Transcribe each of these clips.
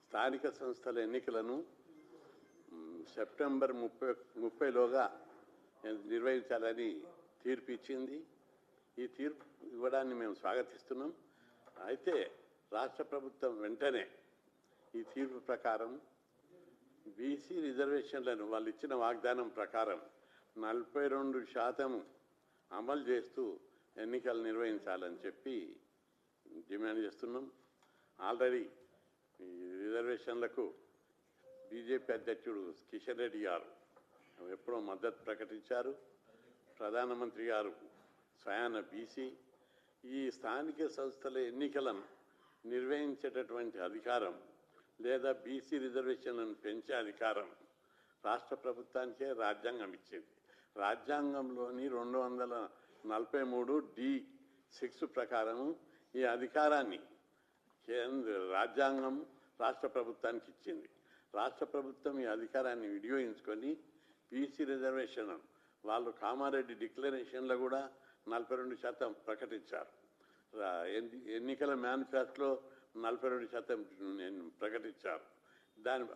స్థానిక సంస్థల ఎన్నికలను సెప్టెంబర్ 30లోగా నిర్వహించాలని తీర్పు ఇచ్చింది. ఈ తీర్పు ఇవ్వడాన్ని మేము స్వాగతిస్తున్నాం. అయితే రాష్ట్ర ప్రభుత్వం వెంటనే ఈ తీర్పు ప్రకారం బీసీ రిజర్వేషన్లను వాళ్ళు ఇచ్చిన వాగ్దానం ప్రకారం 42% అమలు చేస్తూ ఎన్నికలు నిర్వహించాలని చెప్పి డిమాండ్ చేస్తున్నాం. ఆల్రెడీ ఈ రిజర్వేషన్లకు బీజేపీ అధ్యక్షుడు కిషన్ రెడ్డి గారు ఎప్పుడో మద్దతు ప్రకటించారు. ప్రధానమంత్రి గారు స్వయాన బీసీ ఈ స్థానిక సంస్థల ఎన్నికలను నిర్వహించేటటువంటి అధికారం లేదా బీసీ రిజర్వేషన్లను పెంచే అధికారం రాష్ట్ర ప్రభుత్వానికే రాజ్యాంగం ఇచ్చింది. రాజ్యాంగంలోని 243(d)(6) ప్రకారం ఈ అధికారాన్ని రాజ్యాంగం రాష్ట్ర ప్రభుత్వానికి ఇచ్చింది. రాష్ట్ర ప్రభుత్వం ఈ అధికారాన్ని వినియోగించుకొని బీసీ రిజర్వేషన్ వాళ్ళు కామారెడ్డి డిక్లరేషన్లో కూడా 42% ప్రకటించారు. ఎన్నికల మేనిఫెస్టోలో 42% ప్రకటించారు.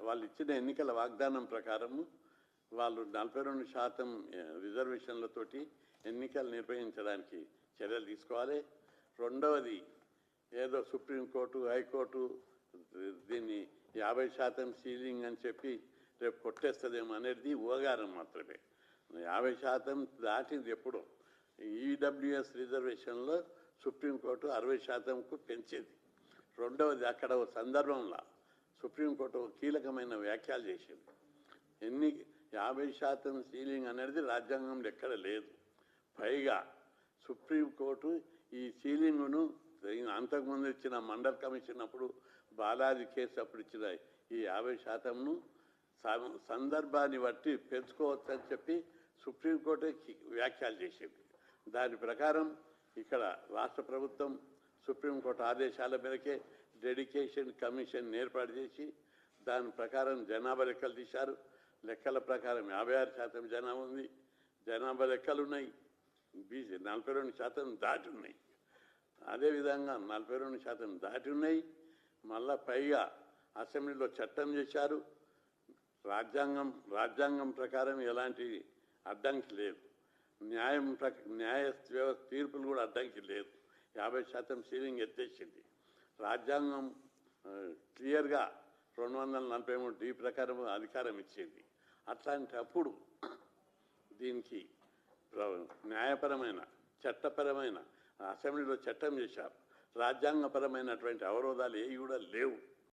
వాళ్ళు ఇచ్చిన ఎన్నికల వాగ్దానం ప్రకారము వాళ్ళు 42% రిజర్వేషన్లతోటి ఎన్నికలు నిర్వహించడానికి చర్యలు తీసుకోవాలి. రెండవది ఏదో సుప్రీంకోర్టు హైకోర్టు దీన్ని 50% సీలింగ్ అని చెప్పి రేపు కొట్టేస్తుందేమో అనేది ఊగారం మాత్రమే. 50% దాటింది ఎప్పుడో. ఈడబ్ల్యూఎస్ రిజర్వేషన్లో సుప్రీంకోర్టు 60%కు పెంచింది. రెండవది అక్కడ ఒక సందర్భంలో సుప్రీంకోర్టు కీలకమైన వ్యాఖ్యలు చేసింది. 50% సీలింగ్ అనేది రాజ్యాంగంలో ఎక్కడ లేదు. పైగా సుప్రీంకోర్టు ఈ సీలింగ్ను అంతకుముందు ఇచ్చిన మండల్ కమిషన్ అప్పుడు బాలాజీ కేసు అప్పుడు ఇచ్చిన ఈ 50%ను సందర్భాన్ని బట్టి పెంచుకోవచ్చని చెప్పి సుప్రీంకోర్టు వ్యాఖ్యలు చేసింది. దాని ప్రకారం ఇక్కడ రాష్ట్ర ప్రభుత్వం సుప్రీంకోర్టు ఆదేశాల మేరకే డెడికేషన్ కమిషన్ ఏర్పాటు చేసి దాని ప్రకారం జనాభా లెక్కలు తీశారు. లెక్కల ప్రకారం 56% జనాభా ఉంది. జనాభా లెక్కలు ఉన్నాయి. బీసీ 42% దాటి ఉన్నాయి. అదేవిధంగా 42% దాటి ఉన్నాయి. మళ్ళా పైగా అసెంబ్లీలో చట్టం చేశారు. రాజ్యాంగం ప్రకారం ఎలాంటి అడ్డంకి లేదు. న్యాయ వ్యవస్థ తీర్పులు కూడా అడ్డంకి లేదు. 50% సీలింగ్ ఎత్తేసింది. రాజ్యాంగం క్లియర్గా 243(d) ప్రకారం అధికారం ఇచ్చింది. అట్లాంటప్పుడు దీనికి న్యాయపరమైన చట్టపరమైన అసెంబ్లీలో చట్టం చేశారు. రాజ్యాంగపరమైనటువంటి అవరోధాలు ఏవి కూడా లేవు.